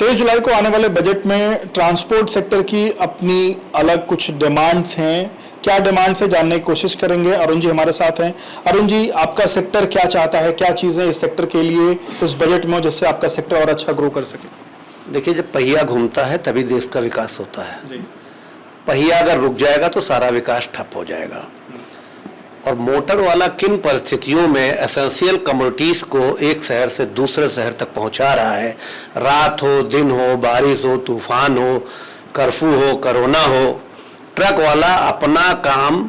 23 जुलाई को आने वाले बजट में ट्रांसपोर्ट सेक्टर की अपनी अलग कुछ डिमांड्स हैं। क्या डिमांड्स है जानने की कोशिश करेंगे। अरुण जी हमारे साथ हैं। अरुण जी, आपका सेक्टर क्या चाहता है, क्या चीज़ें इस सेक्टर के लिए इस बजट में जिससे आपका सेक्टर और अच्छा ग्रो कर सके? देखिए, जब पहिया घूमता है तभी देश का विकास होता है जी। पहिया अगर रुक जाएगा तो सारा विकास ठप हो जाएगा। और मोटर वाला किन परिस्थितियों में एसेंशियल कमोडिटीज को एक शहर से दूसरे शहर तक पहुंचा रहा है, रात हो दिन हो, बारिश हो, तूफान हो, कर्फ्यू हो, कोरोना हो, ट्रक वाला अपना काम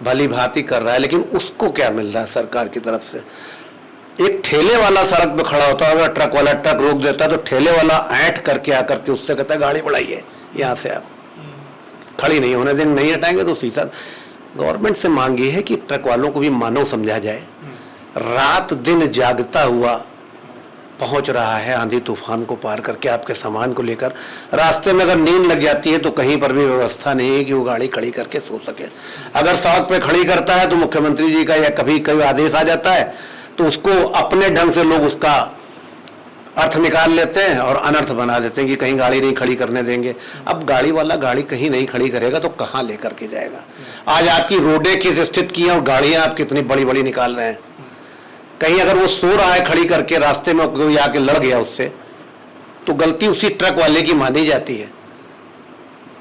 भली भांति कर रहा है, लेकिन उसको क्या मिल रहा है सरकार की तरफ से? एक ठेले वाला सड़क पे खड़ा होता है, अगर ट्रक वाला ट्रक रोक देता है तो ठेले वाला ऐंठ करके आकर के उससे कहता है गाड़ी बढ़ाइए, यहाँ से आप खड़ी नहीं होने देंगे, नहीं हटाएंगे तो सीधा। गवर्नमेंट से मांग ये है कि ट्रक वालों को भी मानव समझा जाए। रात दिन जागता हुआ पहुंच रहा है आंधी तूफान को पार करके आपके सामान को लेकर। रास्ते में अगर नींद लग जाती है तो कहीं पर भी व्यवस्था नहीं है कि वो गाड़ी खड़ी करके सो सके। अगर सड़क पे खड़ी करता है तो मुख्यमंत्री जी का या कभी कभी आदेश आ जाता है तो उसको अपने ढंग से लोग उसका अर्थ निकाल लेते हैं और अनर्थ बना देते हैं कि कहीं गाड़ी नहीं खड़ी करने देंगे। अब गाड़ी वाला गाड़ी कहीं नहीं खड़ी करेगा तो कहाँ लेकर के जाएगा? आज आपकी रोडें किस स्थिति की हैं और गाड़ियां आप कितनी बड़ी बड़ी निकाल रहे हैं। कहीं अगर वो सो रहा है खड़ी करके, रास्ते में कोई आके लड़ गया उससे, तो गलती उसी ट्रक वाले की मानी जाती है।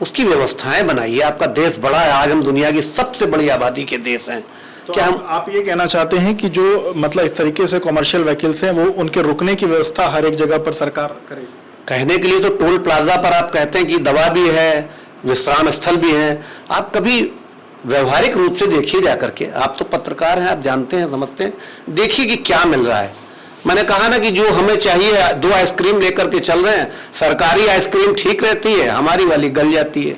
उसकी व्यवस्थाएं बनाइए। आपका देश बड़ा है, आज हम दुनिया की सबसे बड़ी आबादी के देश हैं। तो क्या आप ये कहना चाहते हैं कि जो मतलब इस तरीके से कमर्शियल व्हीकल्स हैं वो उनके रुकने की व्यवस्था हर एक जगह पर सरकार करे? कहने के लिए तो टोल प्लाजा पर आप कहते हैं कि दवा भी है, विश्राम स्थल भी है। आप कभी व्यवहारिक रूप से देखिए जाकर के। आप तो पत्रकार हैं, आप जानते हैं, समझते हैं। देखिए कि क्या मिल रहा है। मैंने कहा ना कि जो हमें चाहिए, 2 आइसक्रीम लेकर के चल रहे हैं। सरकारी आइसक्रीम ठीक रहती है, हमारी वाली गल जाती है।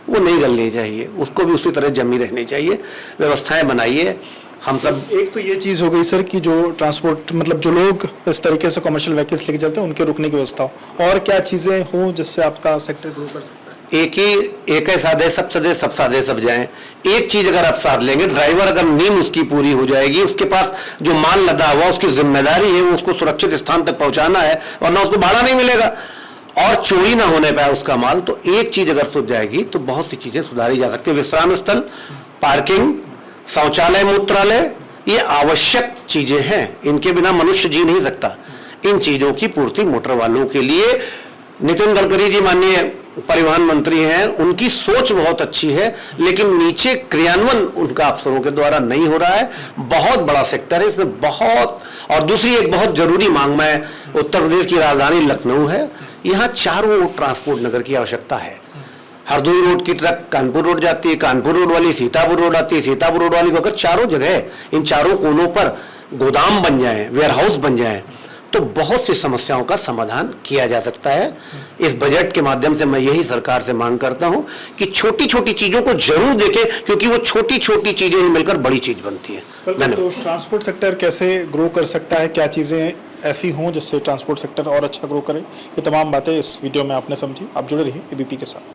वो नहीं गलनी चाहिए, उसको भी उसी तरह जमी रहनी चाहिए। व्यवस्थाएं बनाइए। हम सब एक तो ये चीज़ हो गई सर कि जो ट्रांसपोर्ट मतलब जो लोग इस तरीके से कमर्शियल व्हीकल्स लेके चलते हैं उनके रुकने की व्यवस्था हो, और क्या चीज़ें हों जिससे आपका सेक्टर ग्रो कर सकता है? एक ही साधे सब सदे, सब साधे सब जाएं। एक चीज अगर आप साध लेंगे, ड्राइवर अगर नींद उसकी पूरी हो जाएगी, उसके पास जो माल लदा हुआ उसकी जिम्मेदारी है वो उसको सुरक्षित स्थान तक पहुंचाना है, वरना उसको भाड़ा नहीं मिलेगा और चोरी ना होने पाए उसका माल। तो एक चीज अगर सुध जाएगी तो बहुत सी चीजें सुधारी जा सकती है। विश्राम स्थल, पार्किंग, शौचालय, मूत्रालय, ये आवश्यक चीजें हैं। इनके बिना मनुष्य जी नहीं सकता। इन चीजों की पूर्ति मोटर वालों के लिए नितिन गडकरी जी माननीय परिवहन मंत्री हैं, उनकी सोच बहुत अच्छी है, लेकिन नीचे क्रियान्वयन उनका अफसरों के द्वारा नहीं हो रहा है। बहुत बड़ा सेक्टर है इसमें, बहुत। और दूसरी एक बहुत जरूरी मांग में, उत्तर प्रदेश की राजधानी लखनऊ है, यहाँ चारों ट्रांसपोर्ट नगर की आवश्यकता है। हरदोई रोड की ट्रक कानपुर रोड जाती है, कानपुर रोड वाली सीतापुर रोड आती है, सीतापुर रोड वाली को अगर चारों जगह इन चारों कोनों पर गोदाम बन जाए, वेयर हाउस बन जाए, तो बहुत सी समस्याओं का समाधान किया जा सकता है। इस बजट के माध्यम से मैं यही सरकार से मांग करता हूं कि छोटी छोटी चीजों को जरूर देखें, क्योंकि वो छोटी छोटी चीजें ही मिलकर बड़ी चीज बनती है। तो ट्रांसपोर्ट सेक्टर कैसे ग्रो कर सकता है, क्या चीजें ऐसी हों जिससे ट्रांसपोर्ट सेक्टर और अच्छा ग्रो करे, ये तमाम बातें इस वीडियो में आपने समझी। आप जुड़े रहिए एबीपी के साथ।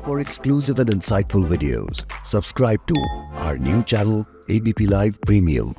For exclusive and insightful videos, subscribe to our new channel ABP Live Premium.